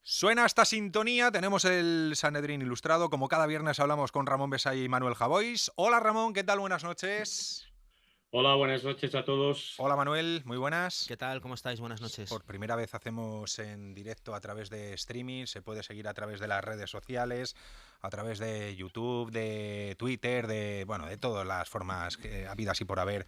Suena esta sintonía, tenemos el Sanedrín ilustrado. Como cada viernes hablamos con Ramón Besay y Manuel Javois. Hola Ramón, ¿qué tal? Buenas noches. Hola, buenas noches a todos. Hola Manuel, muy buenas. ¿Qué tal? ¿Cómo estáis? Buenas noches. Por primera vez hacemos en directo a través de streaming, se puede seguir a través de las redes sociales, a través de YouTube, de Twitter, de todas las formas habidas y por haber.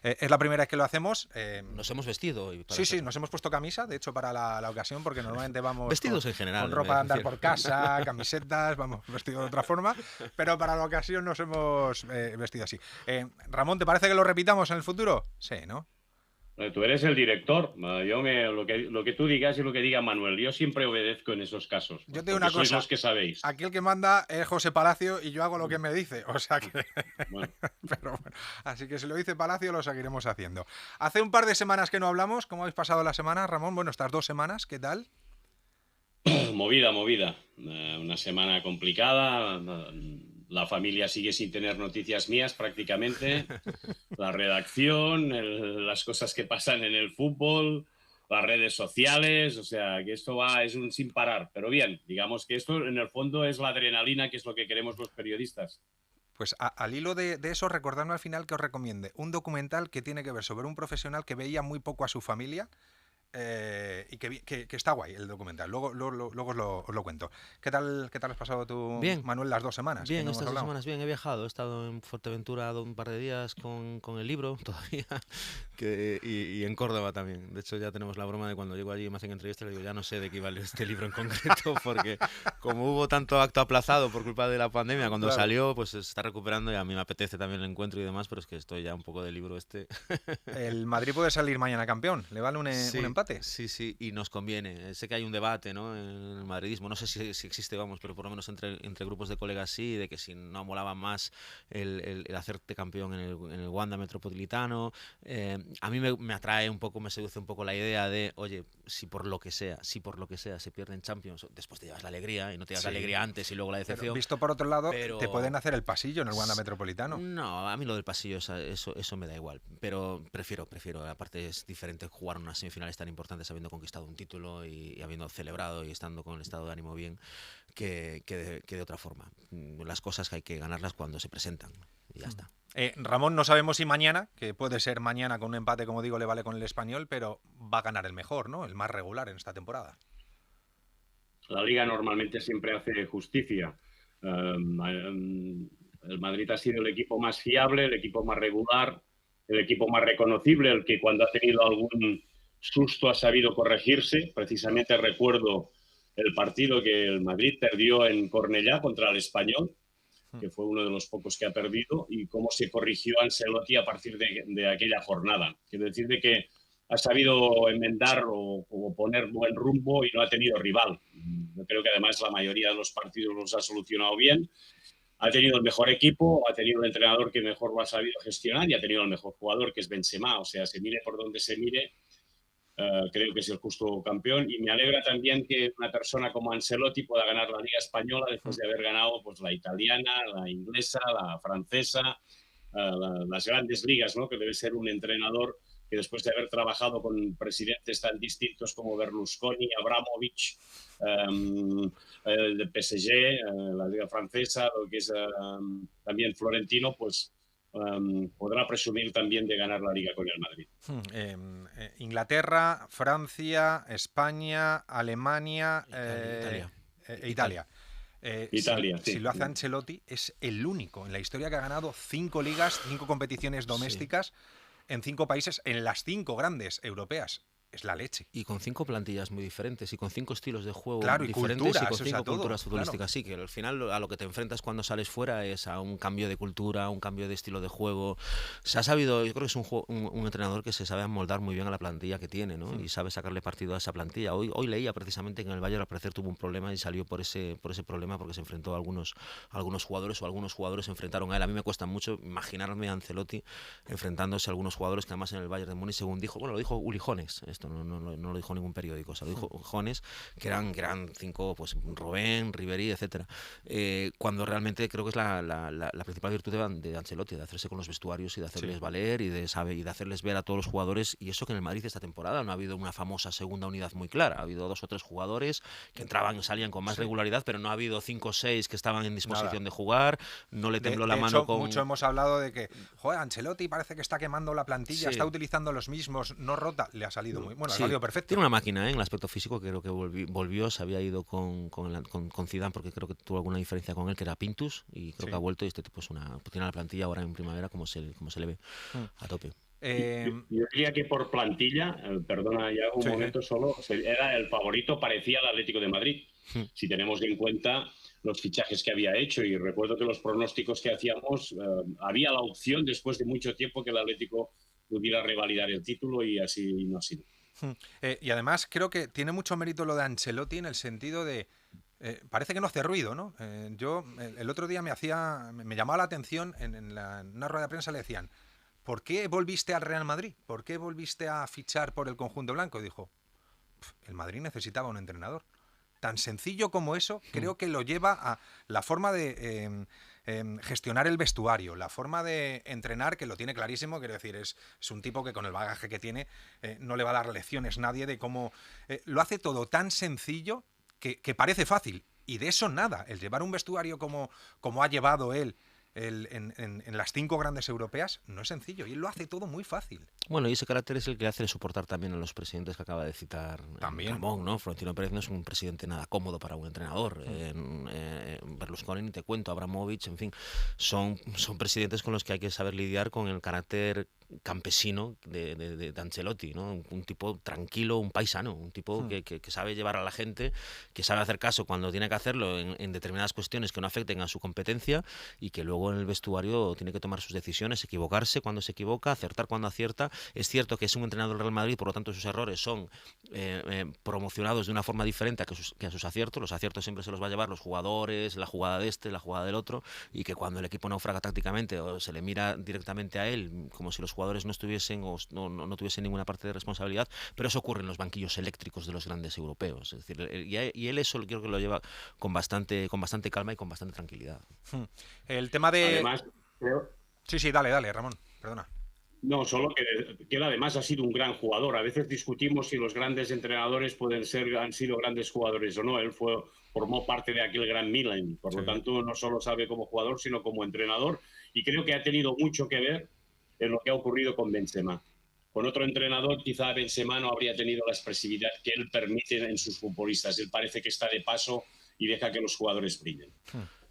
Es la primera vez que lo hacemos. Nos hemos vestido hoy para Sí, hacerlo. nos hemos puesto camisa, de hecho, para la ocasión, porque normalmente vamos Vestidos en general, con me ropa de andar refiero. por casa, camisetas, vamos vestidos de otra forma, pero para la ocasión nos hemos vestido así. Ramón, ¿te parece que lo repitamos en el futuro? Sí, ¿no? Tú eres el director. Lo que tú digas y lo que diga Manuel. Yo siempre obedezco en esos casos, Yo te digo porque una sois cosa, los que sabéis. aquí el que manda es José Palacio y yo hago lo que me dice, o sea que... Bueno, Pero bueno, así que si lo dice Palacio lo seguiremos haciendo. Hace un par de semanas que no hablamos, ¿cómo habéis pasado la semana, Ramón? Bueno, estas 2 semanas, ¿qué tal? movida. Una semana complicada. La familia sigue sin tener noticias mías prácticamente. La redacción, las cosas que pasan en el fútbol, las redes sociales, o sea, que esto es un sin parar. Pero bien, digamos que esto en el fondo es la adrenalina, que es lo que queremos los periodistas. Pues al hilo de eso, recordadme al final que os recomiende un documental que tiene que ver sobre un profesional que veía muy poco a su familia y que está guay el documental. Luego os lo cuento. ¿Qué tal has pasado tú, Bien, Manuel, las 2 semanas que bien, no hemos estas dos hablado? semanas bien, he viajado, he estado en Fuerteventura un par de días con el libro todavía y en Córdoba también. De hecho ya tenemos la broma de cuando llego allí y me hacen entrevistas, le digo, ya no sé de qué vale este libro en concreto, porque como hubo tanto acto aplazado por culpa de la pandemia, cuando Claro. salió, pues se está recuperando y a mí me apetece también el encuentro y demás, pero es que estoy ya un poco del libro este. El Madrid puede salir mañana campeón. ¿Le vale un Sí, empate? sí, y nos conviene. Sé que hay un debate, ¿no?, en el madridismo, no sé si existe, vamos, pero por lo menos entre grupos de colegas sí, de que si no molaba más el hacerte campeón en el Wanda Metropolitano. A mí me atrae un poco, me seduce un poco la idea de, oye, si por lo que sea se pierde en Champions, después te llevas la alegría y no te llevas la Sí. alegría antes y luego la Pero decepción. visto por otro lado, te pueden Pero hacer el pasillo en el Wanda Metropolitano. no, a mí lo del pasillo, eso me da igual. Pero prefiero. Aparte es diferente jugar unas semifinales tan importantes habiendo conquistado un título y habiendo celebrado y estando con el estado de ánimo bien que de otra forma. Las cosas hay que ganarlas cuando se presentan y ya está. Ramón, no sabemos si mañana, que puede ser mañana con un empate, como digo, le vale con el Español, pero va a ganar el mejor, ¿no? El más regular en esta temporada. La Liga normalmente siempre hace justicia. El Madrid ha sido el equipo más fiable, el equipo más regular, el equipo más reconocible, el que cuando ha tenido algún susto ha sabido corregirse. Precisamente recuerdo el partido que el Madrid perdió en Cornellá contra el Español, que fue uno de los pocos que ha perdido, y cómo se corrigió Ancelotti a partir de aquella jornada. Quiero decir de que ha sabido enmendar o poner buen rumbo y no ha tenido rival. Yo creo que además la mayoría de los partidos los ha solucionado bien. Ha tenido el mejor equipo, ha tenido el entrenador que mejor lo ha sabido gestionar y ha tenido el mejor jugador, que es Benzema. O sea, se mire por donde se mire, creo que es el justo campeón, y me alegra también que una persona como Ancelotti pueda ganar la Liga Española después de haber ganado pues la italiana, la inglesa, la francesa, las grandes ligas, ¿no? Que debe ser un entrenador que después de haber trabajado con presidentes tan distintos como Berlusconi, Abramovich, el de PSG, la Liga Francesa, lo que es también Florentino, pues podrá presumir también de ganar la Liga con el Madrid. Inglaterra, Francia, España, Alemania Italia. Italia. Italia, Si sí. lo hace Ancelotti, es el único en la historia que ha ganado 5 ligas, 5 competiciones Sí. domésticas en 5 países, en las 5 grandes europeas. Es la leche. Y con 5 plantillas muy diferentes y con 5 estilos de juego Claro, y diferentes y culturas, con o sea, 5 todo. culturas Claro. futbolísticas. Sí, que al final a lo que te enfrentas cuando sales fuera es a un cambio de cultura, un cambio de estilo de juego. Se ha sabido, yo creo que es un entrenador que se sabe amoldar muy bien a la plantilla que tiene, ¿no? Y sabe sacarle partido a esa plantilla. Hoy leía precisamente que en el Bayern al parecer tuvo un problema y salió por ese problema porque se enfrentó a algunos jugadores o algunos jugadores se enfrentaron a él. A mí me cuesta mucho imaginarme a Ancelotti enfrentándose a algunos jugadores que además en el Bayern de Múnich, según dijo, bueno, lo dijo Uli Hoeneß, esto, no lo dijo ningún periódico, o sea, lo dijo Jones, que eran 5, pues Robben, Ribéry, etcétera. Cuando realmente creo que es la principal virtud de Ancelotti, de hacerse con los vestuarios y de hacerles valer y de hacerles ver a todos los jugadores, y eso que en el Madrid esta temporada no ha habido una famosa segunda unidad muy clara, ha habido 2 o 3 jugadores que entraban y salían con más regularidad, pero no ha habido 5 o 6 que estaban en disposición de jugar, no le tembló la mano con... Mucho hemos hablado de que, joder, Ancelotti parece que está quemando la plantilla, está utilizando los mismos, no rota, le ha salido muy bueno, ha salido perfecto. Tiene una máquina en el aspecto físico, que creo que volvió, se había ido con Zidane porque creo que tuvo alguna diferencia con él, que era Pintus, y creo que ha vuelto, y este tipo tiene la plantilla ahora en primavera como se le ve a tope. Yo diría que por plantilla, perdona ya un momento solo, era el favorito, parecía el Atlético de Madrid, si tenemos en cuenta los fichajes que había hecho, y recuerdo que los pronósticos que hacíamos, había la opción después de mucho tiempo que el Atlético pudiera revalidar el título, y así no ha sido. Y además creo que tiene mucho mérito lo de Ancelotti en el sentido de parece que no hace ruido, ¿no? Yo el otro día me llamaba la atención en una rueda de prensa, le decían: ¿por qué volviste al Real Madrid? ¿Por qué volviste a fichar por el conjunto blanco? Y dijo: el Madrid necesitaba un entrenador. Tan sencillo como eso, creo que lo lleva a la forma de gestionar el vestuario, la forma de entrenar, que lo tiene clarísimo. Quiero decir, es un tipo que con el bagaje que tiene no le va a dar lecciones nadie de cómo... lo hace todo tan sencillo que parece fácil. Y de eso nada. El llevar un vestuario como ha llevado él en las 5 grandes europeas no es sencillo, y él lo hace todo muy fácil. Bueno, y ese carácter es el que hace soportar también a los presidentes que acaba de citar Ramón, ¿no? Florentino Pérez no es un presidente nada cómodo para un entrenador. Berlusconi, ni te cuento, Abramovich, en fin, son presidentes con los que hay que saber lidiar con el carácter campesino de Ancelotti, ¿no? Un tipo tranquilo, un paisano, un tipo que sabe llevar a la gente, que sabe hacer caso cuando tiene que hacerlo en determinadas cuestiones que no afecten a su competencia, y que luego en el vestuario tiene que tomar sus decisiones, equivocarse cuando se equivoca, acertar cuando acierta. Es cierto que es un entrenador del Real Madrid, por lo tanto sus errores son promocionados de una forma diferente que a sus aciertos. Los aciertos siempre se los va a llevar los jugadores, la jugada de este, la jugada del otro, y que cuando el equipo naufraga tácticamente o se le mira directamente a él como si los jugadores no estuviesen o no tuviesen ninguna parte de responsabilidad, pero eso ocurre en los banquillos eléctricos de los grandes europeos. Es decir, y él eso creo que lo lleva con bastante calma y con bastante tranquilidad. El tema de... Además, creo... Sí, dale, Ramón, perdona. No, solo que él además ha sido un gran jugador. A veces discutimos si los grandes entrenadores han sido grandes jugadores o no. Él formó parte de aquel gran Milan. Por lo tanto, no solo sabe como jugador, sino como entrenador. Y creo que ha tenido mucho que ver en lo que ha ocurrido con Benzema. Con otro entrenador, quizá Benzema no habría tenido la expresividad que él permite en sus futbolistas. Él parece que está de paso y deja que los jugadores brillen.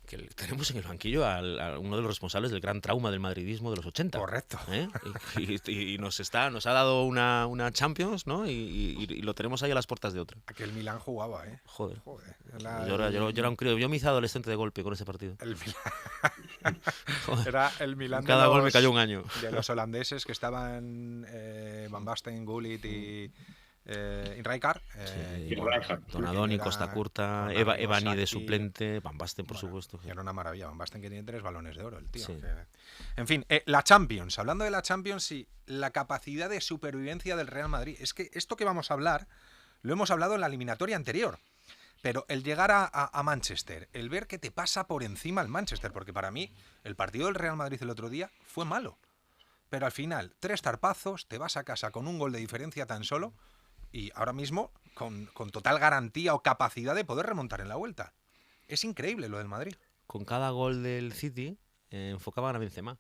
Que tenemos en el banquillo a uno de los responsables del gran trauma del madridismo de los 80. Correcto. Y nos ha dado una Champions, ¿no? Y lo tenemos ahí a las puertas de otra. Aquel Milán jugaba, ¿eh? Joder. Yo era un crío. Yo me hice adolescente de golpe con ese partido. El Milán. Era el Milán. Cada gol me cayó un año. De los holandeses que estaban Van Basten, Gullit y Rijkaard, Donadoni, Costa Curta, Evani de suplente, Van Basten, por supuesto. Era una maravilla. Van Basten, que tiene 3 balones de oro, el tío. Sí. En fin, la Champions. Hablando de la Champions y la capacidad de supervivencia del Real Madrid. Es que esto que vamos a hablar lo hemos hablado en la eliminatoria anterior. Pero el llegar a Manchester, el ver que te pasa por encima el Manchester, porque para mí el partido del Real Madrid el otro día fue malo. Pero al final, 3 zarpazos, te vas a casa con un gol de diferencia tan solo, y ahora mismo con total garantía o capacidad de poder remontar en la vuelta. Es increíble lo del Madrid. Con cada gol del City enfocaban a Benzema.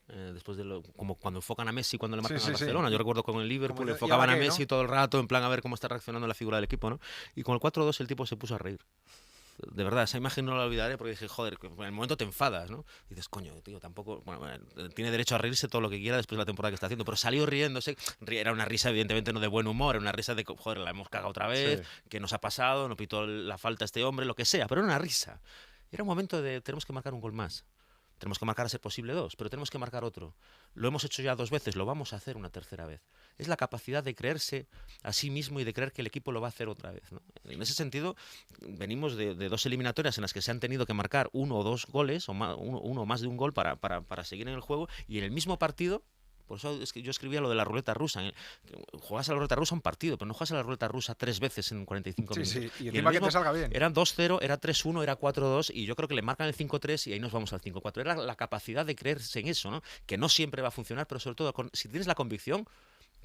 Después como cuando enfocan a Messi cuando le marcan a Barcelona. Yo recuerdo con el Liverpool enfocaban a Messi, ¿no? Todo el rato, en plan a ver cómo está reaccionando la figura del equipo, ¿no? Y con el 4-2 el tipo se puso a reír. De verdad, esa imagen no la olvidaré, porque dije, joder, en el momento te enfadas, ¿no? Y dices, coño, tío, tampoco... Bueno, tiene derecho a reírse todo lo que quiera después de la temporada que está haciendo, pero salió riéndose. Era una risa, evidentemente, no de buen humor, era una risa de, joder, la hemos cagado otra vez, que nos ha pasado, no pitó la falta a este hombre, lo que sea, pero era una risa. Era un momento de, tenemos que marcar un gol más. Tenemos que marcar a ser posible 2, pero tenemos que marcar otro. Lo hemos hecho ya 2 veces, lo vamos a hacer una tercera vez. Es la capacidad de creerse a sí mismo y de creer que el equipo lo va a hacer otra vez, ¿no? En ese sentido, venimos de 2 eliminatorias en las que se han tenido que marcar 1 o 2 goles, o uno o más de un gol para seguir en el juego, y en el mismo partido Por eso es que yo escribía lo de la ruleta rusa. Juegas a la ruleta rusa un partido, pero no juegas a la ruleta rusa 3 veces en 45 minutos. Sí, y encima que te salga bien. Era 2-0, era 3-1, era 4-2, y yo creo que le marcan el 5-3 y ahí nos vamos al 5-4. Era la capacidad de creerse en eso, ¿no? Que no siempre va a funcionar, pero sobre todo, si tienes la convicción,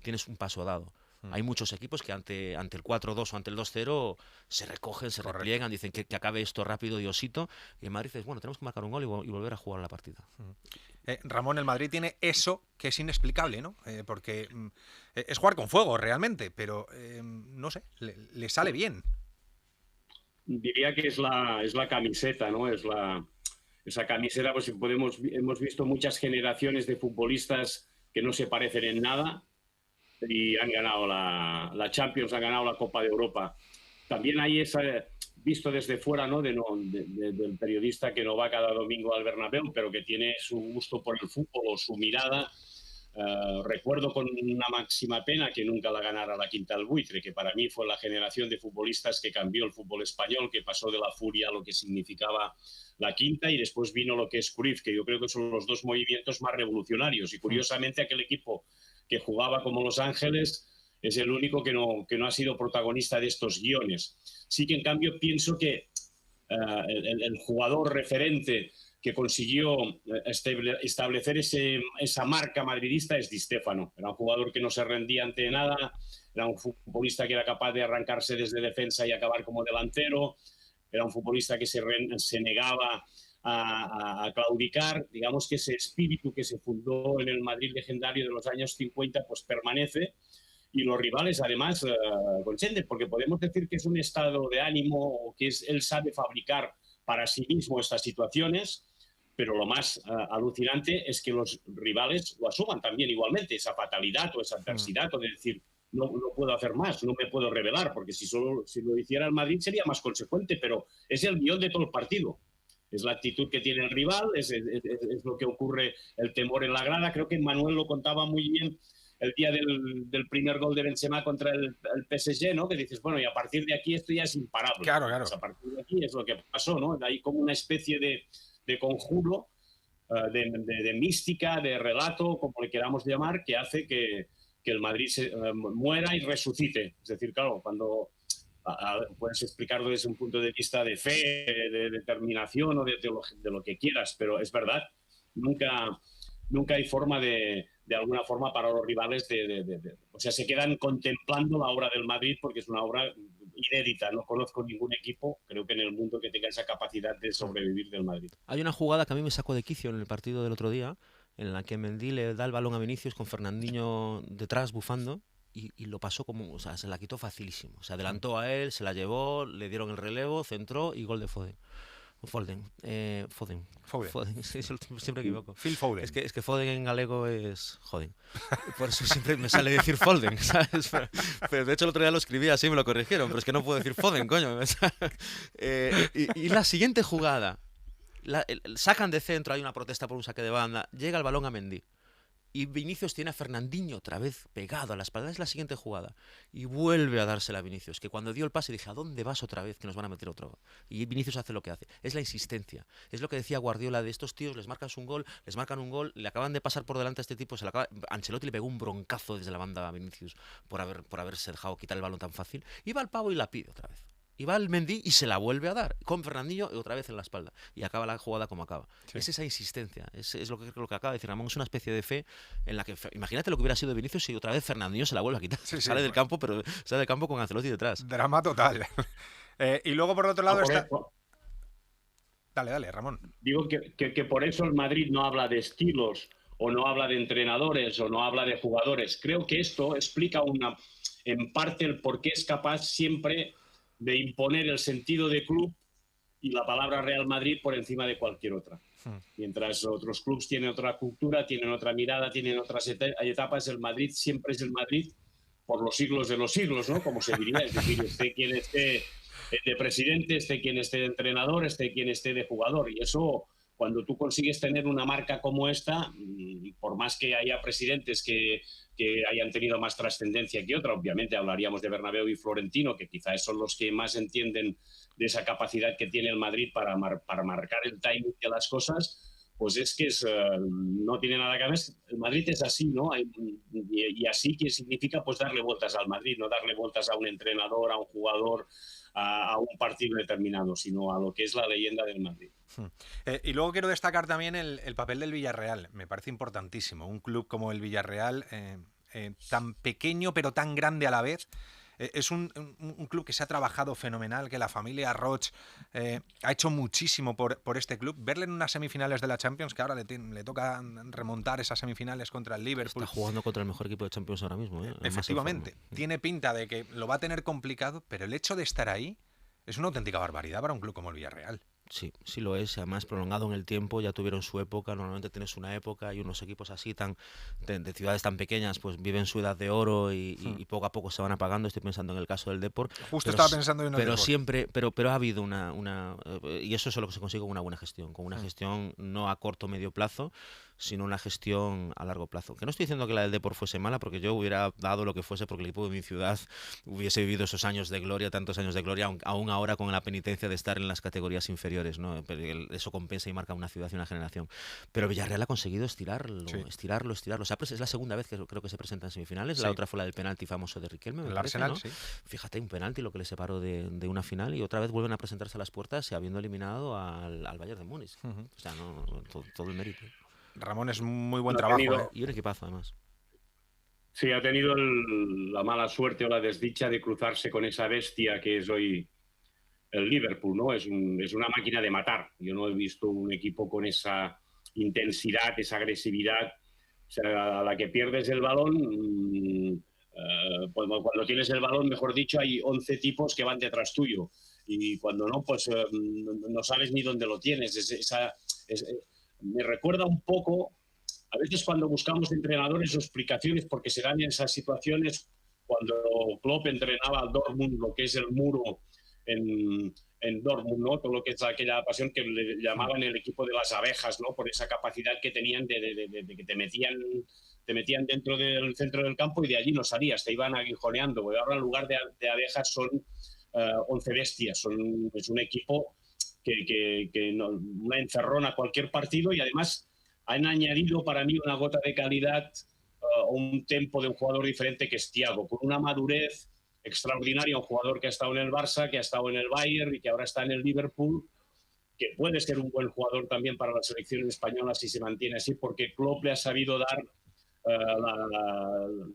tienes un paso dado. Hay muchos equipos que ante el 4-2 o ante el 2-0 se recogen, se repliegan, dicen que acabe esto rápido, Diosito. Y el Madrid dice, bueno, tenemos que marcar un gol y volver a jugar la partida. Ramón, el Madrid tiene eso que es inexplicable, ¿no? Porque es jugar con fuego realmente, pero no sé, le sale bien. Diría que es la camiseta, ¿no? Esa camiseta, pues hemos visto muchas generaciones de futbolistas que no se parecen en nada y han ganado la Champions, han ganado la Copa de Europa. También hay esa, visto desde fuera, ¿no? Del periodista que no va cada domingo al Bernabéu, pero que tiene su gusto por el fútbol o su mirada. Recuerdo con una máxima pena que nunca la ganara la Quinta del Buitre, que para mí fue la generación de futbolistas que cambió el fútbol español, que pasó de la furia a lo que significaba la Quinta, y después vino lo que es Cruyff, que yo creo que son los dos movimientos más revolucionarios. Y curiosamente aquel equipo que jugaba como Los Ángeles es el único que no ha sido protagonista de estos guiones. Sí que en cambio pienso que el jugador referente que consiguió establecer esa marca madridista es Di Stéfano. Era un jugador que no se rendía ante nada, era un futbolista que era capaz de arrancarse desde defensa y acabar como delantero, era un futbolista que se negaba a claudicar. Digamos que ese espíritu que se fundó en el Madrid legendario de los años 50 pues permanece, y los rivales además consienten, porque podemos decir que es un estado de ánimo o que él sabe fabricar para sí mismo estas situaciones, pero lo más alucinante es que los rivales lo asuman también igualmente, esa fatalidad o esa adversidad, o de decir, no puedo hacer más, no me puedo rebelar, porque si lo hiciera el Madrid sería más consecuente, pero es el guión de todo el partido. Es la actitud que tiene el rival, es lo que ocurre, el temor en la grada. Creo que Manuel lo contaba muy bien el día del primer gol de Benzema contra el PSG, ¿no? Que dices, bueno, y a partir de aquí esto ya es imparable. Claro. Pues a partir de aquí es lo que pasó, ¿no? Hay como una especie de conjuro, de mística, de relato, como le queramos llamar, que hace que el Madrid muera y resucite. Es decir, claro, cuando puedes explicarlo desde un punto de vista de fe, de determinación o de lo que quieras, pero es verdad, nunca hay forma de alguna forma para los rivales o sea, se quedan contemplando la obra del Madrid, porque es una obra inédita. No conozco ningún equipo, creo que en el mundo, que tenga esa capacidad de sobrevivir del Madrid. Hay una jugada que a mí me sacó de quicio en el partido del otro día, en la que Mendy le da el balón a Vinicius con Fernandinho detrás bufando, y lo pasó como, o sea, se la quitó facilísimo. Se adelantó a él, se la llevó, le dieron el relevo, centró y gol de Foden. Foden. Sí, siempre me equivoco. Phil Foden. Es que Foden en galego es joden. Por eso siempre me sale decir Foden, ¿sabes? Pero de hecho el otro día lo escribí así, me lo corrigieron, pero es que no puedo decir Foden, coño. Y la siguiente jugada, sacan de centro, hay una protesta por un saque de banda, llega el balón a Mendy. Y Vinicius tiene a Fernandinho otra vez pegado a la espalda. Es la siguiente jugada. Y vuelve a dársela a Vinicius, que cuando dio el pase dije, ¿a dónde vas otra vez? Que nos van a meter otro. Y Vinicius hace lo que hace. Es la insistencia. Es lo que decía Guardiola de estos tíos, les marcan un gol, le acaban de pasar por delante a este tipo, Ancelotti le pegó un broncazo desde la banda a Vinicius por haberse dejado quitar el balón tan fácil. Y va al pavo y la pide otra vez. Y va el Mendy y se la vuelve a dar con Fernandinho otra vez en la espalda. Y acaba la jugada como acaba. Sí. Es esa insistencia. Es lo que acaba de decir Ramón. Es una especie de fe en la que... Imagínate lo que hubiera sido de Vinicius si otra vez Fernandinho se la vuelve a quitar. Sí, sale del campo, pero sale del campo con Ancelotti detrás. Drama total. Y luego por otro lado está... Dale, Ramón. Digo que por eso el Madrid no habla de estilos, o no habla de entrenadores, o no habla de jugadores. Creo que esto explica en parte el por qué es capaz siempre de imponer el sentido de club y la palabra Real Madrid por encima de cualquier otra. Mientras otros clubes tienen otra cultura, tienen otra mirada, tienen otras etapas, el Madrid siempre es el Madrid por los siglos de los siglos, ¿no? Como se diría, es decir, esté quien esté de presidente, esté quien esté de entrenador, esté quien esté de jugador. Y eso, cuando tú consigues tener una marca como esta, por más que haya presidentes que hayan tenido más trascendencia que otra, obviamente hablaríamos de Bernabéu y Florentino, que quizás son los que más entienden de esa capacidad que tiene el Madrid para marcar el timing de las cosas, pues es que no tiene nada que ver. El Madrid es así, ¿no? Y así que significa pues darle vueltas al Madrid, no darle vueltas a un entrenador, a un jugador, a un partido determinado, sino a lo que es la leyenda del Madrid. Y luego quiero destacar también el papel del Villarreal, me parece importantísimo. Un club como el Villarreal, tan pequeño pero tan grande a la vez. Es un club que se ha trabajado fenomenal, que la familia Roig ha hecho muchísimo por este club. Verle en unas semifinales de la Champions, que ahora le toca remontar esas semifinales contra el Liverpool. Está jugando contra el mejor equipo de Champions ahora mismo. Efectivamente, tiene pinta de que lo va a tener complicado, pero el hecho de estar ahí es una auténtica barbaridad para un club como el Villarreal. Sí, sí lo es, además prolongado en el tiempo, ya tuvieron su época, normalmente tienes una época y unos equipos así de ciudades tan pequeñas pues viven su edad de oro y poco a poco se van apagando. Estoy pensando en el caso del Depor. Justo estaba pensando en el Pero Depor. Siempre, pero ha habido y eso es lo que se consigue con una buena gestión, con una gestión no a corto o medio plazo, sino una gestión a largo plazo. Que no estoy diciendo que la del Depor fuese mala, porque yo hubiera dado lo que fuese porque el equipo de mi ciudad hubiese vivido esos años de gloria, tantos años de gloria, aún ahora con la penitencia de estar en las categorías inferiores, ¿no? Eso compensa y marca una ciudad y una generación. Pero Villarreal ha conseguido estirarlo. Es la segunda vez que creo que se presenta en semifinales. La otra fue la del penalti famoso de Riquelme. El Arsenal, ¿no? Sí. Fíjate, un penalti lo que le separó de una final, y otra vez vuelven a presentarse a las puertas habiendo eliminado al Bayern de Múnich. O sea, todo el mérito. Ramón, es muy buen trabajo. Y un equipazo, además. Sí, ha tenido la mala suerte o la desdicha de cruzarse con esa bestia que es hoy el Liverpool, ¿no? Es una máquina de matar. Yo no he visto un equipo con esa intensidad, esa agresividad. O sea, a la que pierdes el balón, pues cuando tienes el balón, mejor dicho, hay 11 tipos que van detrás tuyo. Y cuando no, pues no sabes ni dónde lo tienes. Me recuerda un poco, a veces cuando buscamos entrenadores o explicaciones porque se dan en esas situaciones, cuando Klopp entrenaba al Dortmund, lo que es el muro en Dortmund, ¿no? Todo lo que es aquella pasión que le llamaban el equipo de las abejas, ¿no? Por esa capacidad que tenían de que te metían dentro del centro del campo y de allí no salías, te iban aguijoneando. Porque ahora en lugar de abejas son 11 bestias, es un equipo que una encerrona cualquier partido, y además han añadido para mí una gota de calidad o un tempo de un jugador diferente, que es Thiago, con una madurez extraordinaria, un jugador que ha estado en el Barça, que ha estado en el Bayern y que ahora está en el Liverpool, que puede ser un buen jugador también para la selección española si se mantiene así, porque Klopp le ha sabido dar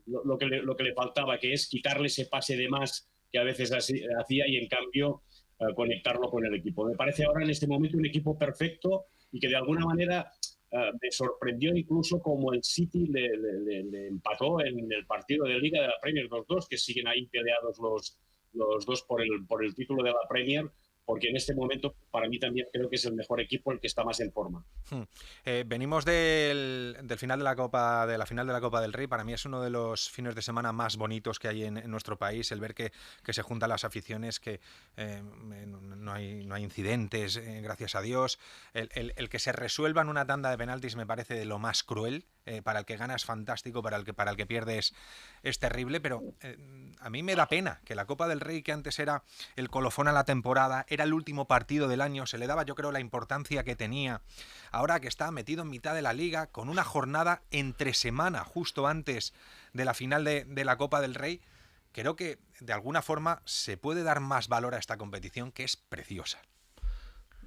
lo que le faltaba, que es quitarle ese pase de más que a veces hacía, y en cambio conectarlo con el equipo. Me parece ahora en este momento un equipo perfecto y que de alguna manera me sorprendió incluso como el City le empató en el partido de Liga de la Premier, los dos, que siguen ahí peleados los dos por el título de la Premier, porque en este momento para mí también creo que es el mejor equipo, el que está más en forma. Venimos del final de la final de la Copa del Rey. Para mí es uno de los fines de semana más bonitos que hay en nuestro país, el ver que se juntan las aficiones, que no hay incidentes, gracias a Dios. El que se resuelva en una tanda de penaltis me parece de lo más cruel. Para el que gana es fantástico, para el que pierde es terrible, pero a mí me da pena que la Copa del Rey, que antes era el colofón a la temporada, era el último partido del año, se le daba, yo creo, la importancia que tenía, ahora que está metido en mitad de la liga, con una jornada entre semana, justo antes de la final de la Copa del Rey, creo que de alguna forma se puede dar más valor a esta competición, que es preciosa.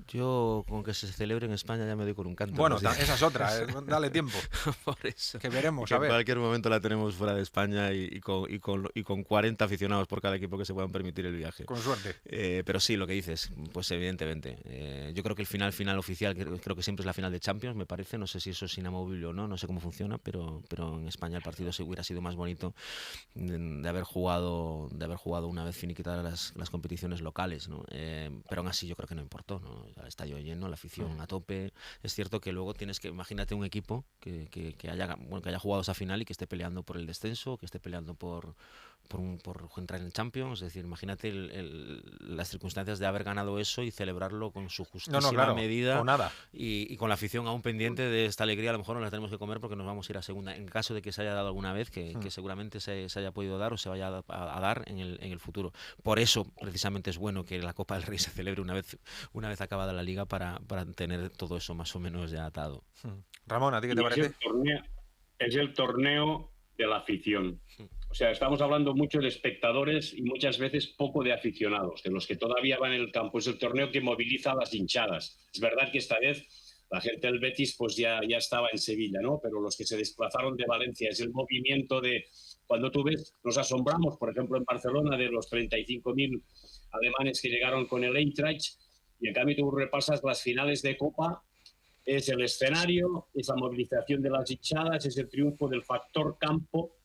Yo, con que se celebre en España, ya me doy con un canto. Bueno, esa es otra, dale tiempo. Por eso. Que veremos, que a ver. En cualquier momento la tenemos fuera de España y con 40 aficionados por cada equipo que se puedan permitir el viaje. Con suerte. Pero sí, lo que dices, pues evidentemente. Yo creo que el final oficial, creo que siempre es la final de Champions, me parece. No sé si eso es inamovible o no sé cómo funciona, pero en España el partido hubiera sido más bonito de haber jugado una vez finiquitadas las competiciones locales, ¿no? Pero aún así yo creo que no importó, ¿no? El estadio lleno, la afición a tope. Es cierto que luego tienes que, imagínate un equipo que haya jugado esa final y que esté peleando por el descenso, que esté peleando por por entrar en Champions. Es decir, imagínate las circunstancias de haber ganado eso y celebrarlo con su justísima claro, medida, o nada. y con la afición aún pendiente de esta alegría. A lo mejor nos la tenemos que comer porque nos vamos a ir a segunda, en caso de que se haya dado alguna vez, que seguramente se haya podido dar o se vaya a dar en el futuro. Por eso precisamente es bueno que la Copa del Rey se celebre una vez acabada la Liga, para tener todo eso más o menos ya atado. Ramón, ¿a ti qué te parece? Es el torneo de la afición. O sea, estamos hablando mucho de espectadores y muchas veces poco de aficionados, de los que todavía van en el campo. Es el torneo que moviliza a las hinchadas. Es verdad que esta vez la gente del Betis pues ya estaba en Sevilla, ¿no? Pero los que se desplazaron de Valencia, es el movimiento de... Cuando tú ves, nos asombramos, por ejemplo, en Barcelona, de los 35.000 alemanes que llegaron con el Eintracht, y en cambio tú repasas las finales de Copa, es el escenario, es la movilización de las hinchadas, es el triunfo del factor campo,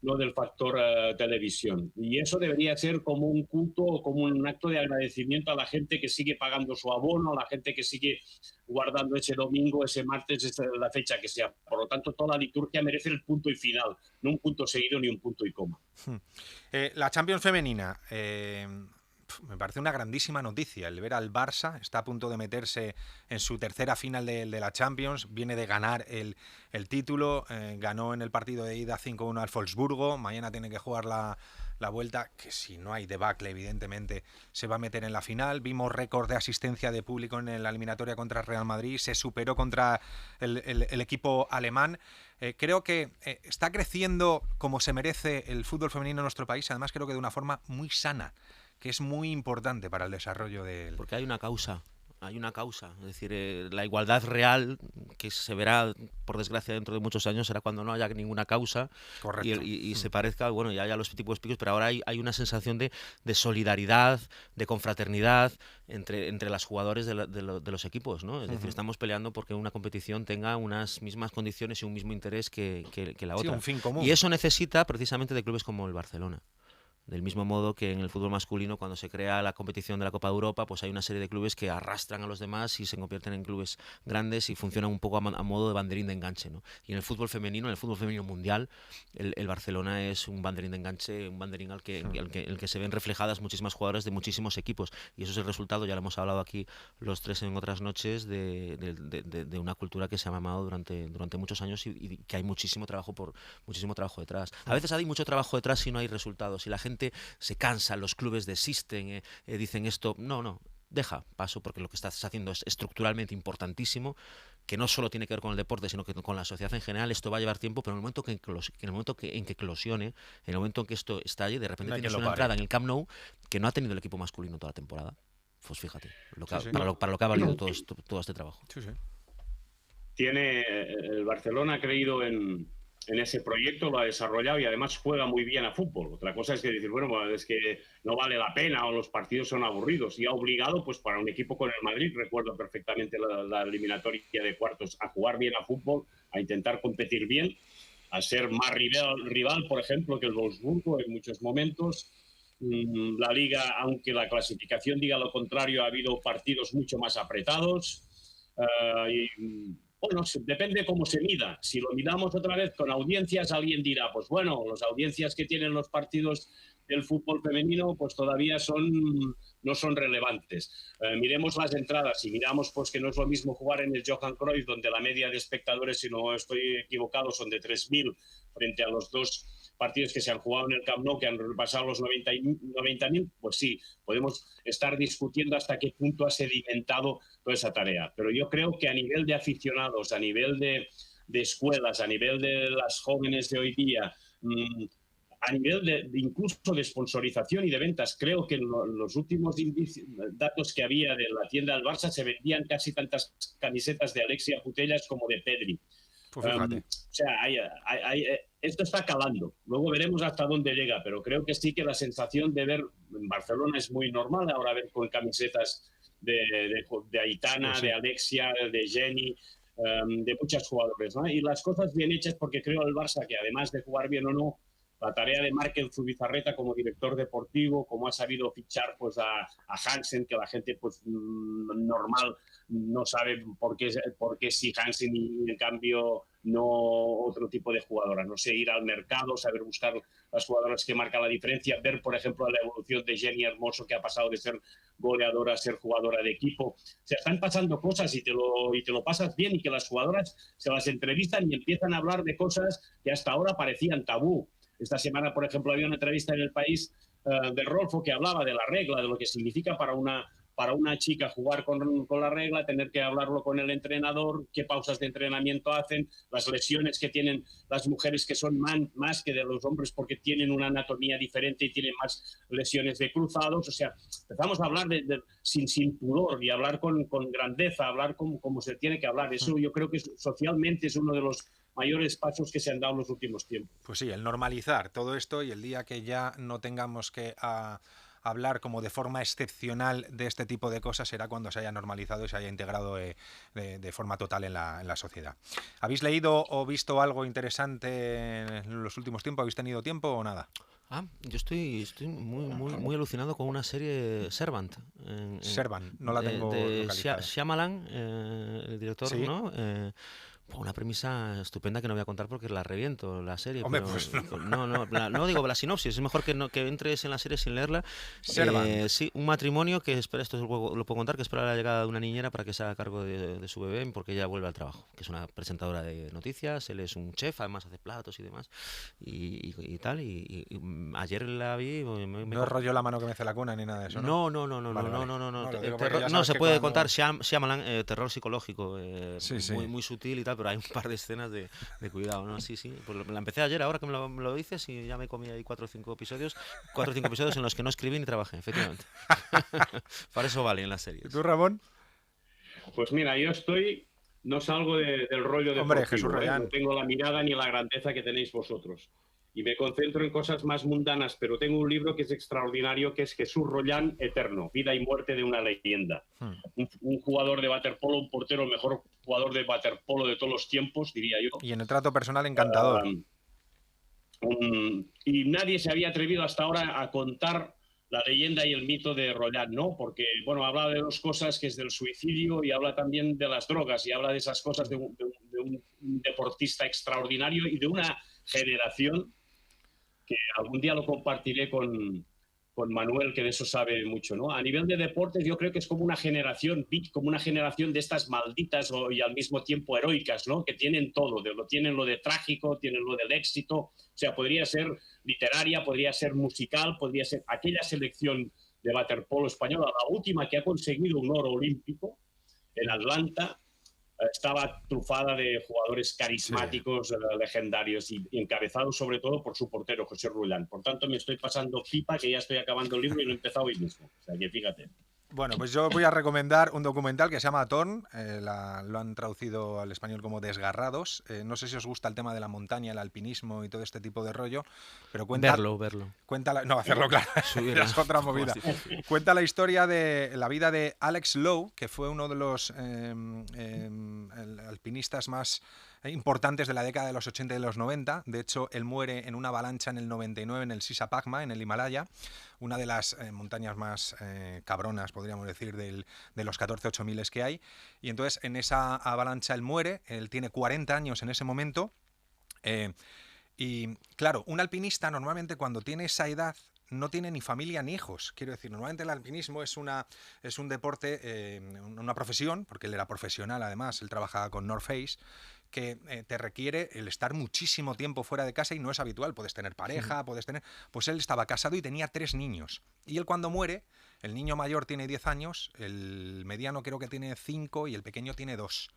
no del factor televisión. Y eso debería ser como un culto o como un acto de agradecimiento a la gente que sigue pagando su abono, a la gente que sigue guardando ese domingo, ese martes, la fecha que sea. Por lo tanto, toda la liturgia merece el punto y final, no un punto seguido ni un punto y coma. La Champions femenina... me parece una grandísima noticia el ver al Barça. Está a punto de meterse en su tercera final de la Champions. Viene de ganar el título. Ganó en el partido de ida 5-1 al Wolfsburgo. Mañana tiene que jugar la vuelta, que si no hay debacle, evidentemente, se va a meter en la final. Vimos récord de asistencia de público en la eliminatoria contra el Real Madrid. Se superó contra el equipo alemán. Creo que está creciendo como se merece el fútbol femenino en nuestro país. Además, creo que de una forma muy sana, que es muy importante para el desarrollo del... Porque hay una causa, es decir, la igualdad real, que se verá, por desgracia, dentro de muchos años, será cuando no haya ninguna causa. Correcto. Y se parezca, bueno, ya haya los tipos picos, pero ahora hay una sensación de solidaridad, de confraternidad entre las jugadores de los equipos, ¿no? Es decir, estamos peleando porque una competición tenga unas mismas condiciones y un mismo interés que la otra. Sí, un fin común. Y eso necesita precisamente de clubes como el Barcelona. Del mismo modo que en el fútbol masculino, cuando se crea la competición de la Copa de Europa, pues hay una serie de clubes que arrastran a los demás y se convierten en clubes grandes y funcionan un poco a modo de banderín de enganche, ¿no? Y en el fútbol femenino mundial, el Barcelona es un banderín de enganche, un banderín al que se ven reflejadas muchísimas jugadoras de muchísimos equipos. Y eso es el resultado, ya lo hemos hablado aquí los tres en otras noches, de una cultura que se ha mamado durante muchos años y que hay muchísimo trabajo detrás. A veces hay mucho trabajo detrás y no hay resultados. Y la gente se cansa, los clubes desisten, dicen esto, no, deja paso, porque lo que estás haciendo es estructuralmente importantísimo, que no solo tiene que ver con el deporte, sino que con la sociedad en general. Esto va a llevar tiempo, pero en el momento en que eclosione, en el momento en que esto estalle, de repente tienes una entrada en el Camp Nou que no ha tenido el equipo masculino toda la temporada. Pues fíjate, para lo que ha valido todo este trabajo. Sí. El Barcelona ha creído en ese proyecto, lo ha desarrollado y además juega muy bien a fútbol. Otra cosa es que decir, bueno, es que no vale la pena o los partidos son aburridos. Y ha obligado, pues para un equipo con el Madrid, recuerdo perfectamente la eliminatoria de cuartos, a jugar bien a fútbol, a intentar competir bien, a ser más rival, por ejemplo, que el Wolfsburgo en muchos momentos. La Liga, aunque la clasificación diga lo contrario, ha habido partidos mucho más apretados. Bueno, depende cómo se mida. Si lo midamos otra vez con audiencias, alguien dirá, pues bueno, las audiencias que tienen los partidos del fútbol femenino pues todavía no son relevantes. Miremos las entradas y miramos pues que no es lo mismo jugar en el Johan Cruyff, donde la media de espectadores, si no estoy equivocado, son de 3.000 frente a los dos partidos que se han jugado en el Camp Nou, que han repasado los 90.000, pues sí, podemos estar discutiendo hasta qué punto ha sedimentado toda esa tarea. Pero yo creo que a nivel de aficionados, a nivel de escuelas, a nivel de las jóvenes de hoy día, a nivel de incluso de sponsorización y de ventas, creo que en los últimos datos que había de la tienda del Barça se vendían casi tantas camisetas de Alexia Putellas como de Pedri. Pues fíjate. O sea, esto está calando. Luego veremos hasta dónde llega, pero creo que sí que la sensación de ver en Barcelona es muy normal ahora ver con camisetas de Aitana, sí. De Alexia, de Jenny, de muchos jugadores, ¿no? Y las cosas bien hechas, porque creo el Barça que además de jugar bien o no, la tarea de Márquez Zubizarreta como director deportivo, como ha sabido fichar pues a Hansen, que la gente pues normal no sabe por qué sí Hansen y en cambio no otro tipo de jugadora. No sé, ir al mercado, saber buscar las jugadoras que marcan la diferencia, ver por ejemplo la evolución de Jenny Hermoso, que ha pasado de ser goleadora a ser jugadora de equipo. O sea, están pasando cosas y te lo pasas bien, y que las jugadoras se las entrevistan y empiezan a hablar de cosas que hasta ahora parecían tabú. Esta semana, por ejemplo, había una entrevista en El País de Rolfo que hablaba de la regla, de lo que significa para una chica jugar con la regla, tener que hablarlo con el entrenador, qué pausas de entrenamiento hacen, las lesiones que tienen las mujeres, que son más que de los hombres porque tienen una anatomía diferente y tienen más lesiones de cruzados. O sea, empezamos a hablar sin pudor y hablar con grandeza, hablar como se tiene que hablar. Eso yo creo que socialmente es uno de los mayores pasos que se han dado en los últimos tiempos. Pues sí, el normalizar todo esto, y el día que ya no tengamos que hablar como de forma excepcional de este tipo de cosas será cuando se haya normalizado y se haya integrado de forma total en la sociedad. ¿Habéis leído o visto algo interesante en los últimos tiempos? ¿Habéis tenido tiempo o nada? Yo estoy muy alucinado con una serie, Servant. Servant, no la tengo localizada. Shyamalan, el director, ¿Sí? ¿no? Una premisa estupenda que no voy a contar porque la reviento, la serie. Hombre, pero, pues no digo la sinopsis, es mejor que entres en la serie sin leerla. Sí, un matrimonio que espera, esto lo puedo contar, que espera la llegada de una niñera para que se haga cargo de su bebé porque ella vuelve al trabajo, que es una presentadora de noticias, él es un chef, además hace platos y demás, y tal, y ayer la vi. No es rollo La mano que me hace la cuna ni nada de eso, ¿no? No, se puede contar Shyamalan, terror psicológico, muy sutil y tal, pero hay un par de escenas de cuidado, ¿no? Sí, pues la empecé ayer, ahora que me lo dices, y ya me comí ahí 4 o 5 episodios en los que no escribí ni trabajé, efectivamente. Para eso valen las series. ¿Y tú, Ramón? Pues mira, yo no salgo del rollo deportivo. Hombre, Jesús Roldán. No tengo la mirada ni la grandeza que tenéis vosotros. Y me concentro en cosas más mundanas, pero tengo un libro que es extraordinario, que es Jesús Roldán Eterno, Vida y Muerte de una Leyenda. Un jugador de waterpolo, un portero, el mejor jugador de waterpolo de todos los tiempos, diría yo. Y en el trato personal, encantador. Y nadie se había atrevido hasta ahora a contar la leyenda y el mito de Roldán, ¿no? Porque, bueno, habla de dos cosas, que es del suicidio, y habla también de las drogas, y habla de esas cosas de un deportista extraordinario y de una generación que algún día lo compartiré con Manuel, que de eso sabe mucho, ¿no? A nivel de deportes, yo creo que es como una generación de estas malditas y al mismo tiempo heroicas, ¿no? Que tienen todo, tienen lo de trágico, tienen lo del éxito. O sea, podría ser literaria, podría ser musical, podría ser aquella selección de waterpolo española, la última que ha conseguido un oro olímpico en Atlanta. Estaba trufada de jugadores carismáticos, legendarios, y encabezados sobre todo por su portero, José Roldán. Por tanto, me estoy pasando pipa, que ya estoy acabando el libro y lo he empezado hoy mismo. O sea, que fíjate. Bueno, pues yo voy a recomendar un documental que se llama Torn, lo han traducido al español como Desgarrados. No sé si os gusta el tema de la montaña, el alpinismo y todo este tipo de rollo, pero verlo. No, hacerlo, claro, es otra movida. Cuenta la historia de la vida de Alex Lowe, que fue uno de los alpinistas más importantes de la década de los 80 y de los 90. De hecho, él muere en una avalancha en el 99 en el Sisa Pagma, en el Himalaya, una de las montañas más cabronas, podríamos decir, de los 14 miles que hay. Y entonces en esa avalancha él muere, él tiene 40 años en ese momento. Y claro, un alpinista normalmente cuando tiene esa edad no tiene ni familia ni hijos. Quiero decir, normalmente el alpinismo es un deporte, una profesión, porque él era profesional además, él trabajaba con North Face, que te requiere el estar muchísimo tiempo fuera de casa y no es habitual. Puedes tener pareja, Pues él estaba casado y tenía 3 niños. Y él cuando muere, el niño mayor tiene 10 años, el mediano creo que tiene 5 y el pequeño tiene 2.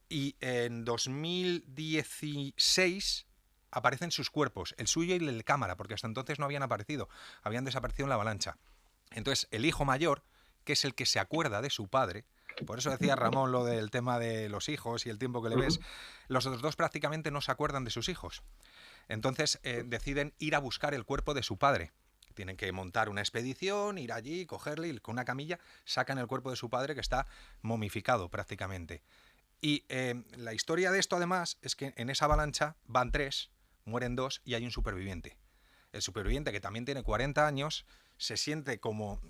Y en 2016 aparecen sus cuerpos, el suyo y el de cámara, porque hasta entonces no habían aparecido, habían desaparecido en la avalancha. Entonces el hijo mayor, que es el que se acuerda de su padre, por eso decía Ramón lo del tema de los hijos y el tiempo que le ves, los otros dos prácticamente no se acuerdan de sus hijos. Entonces deciden ir a buscar el cuerpo de su padre. Tienen que montar una expedición, ir allí, cogerle y con una camilla sacan el cuerpo de su padre, que está momificado prácticamente. Y la historia de esto además es que en esa avalancha van 3, mueren 2 y hay un superviviente. El superviviente, que también tiene 40 años, se siente como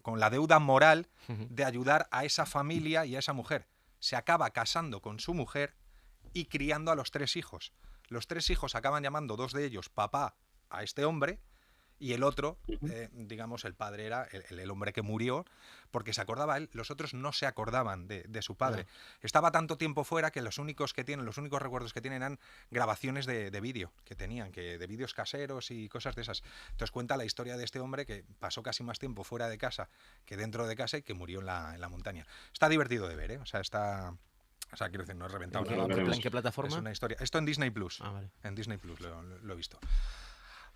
con la deuda moral de ayudar a esa familia y a esa mujer. Se acaba casando con su mujer y criando a los 3 hijos. Los 3 hijos acaban llamando, 2 de ellos, papá a este hombre, y el otro, digamos, el padre era el hombre que murió, porque se acordaba él, los otros no se acordaban de su padre. Estaba tanto tiempo fuera que los únicos recuerdos que tienen eran grabaciones de vídeo que tenían, de vídeos caseros y cosas de esas. Entonces cuenta la historia de este hombre que pasó casi más tiempo fuera de casa que dentro de casa y que murió en la montaña. Está divertido de ver, ¿eh? O sea, quiero decir, no es reventado. ¿En qué plataforma? Es una historia. Esto en Disney Plus. Vale. En Disney Plus lo he visto.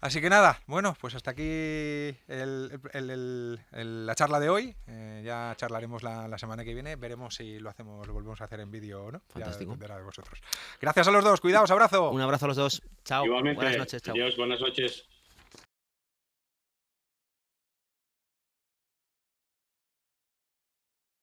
Así que nada, bueno, pues hasta aquí la charla de hoy. Ya charlaremos la semana que viene. Veremos si lo volvemos a hacer en vídeo o no. Fantástico. Ya dependerá de vosotros. Gracias a los dos. Cuidaos, abrazo. Un abrazo a los dos. Chao. Igualmente. Buenas noches. Chao. Adiós, buenas noches.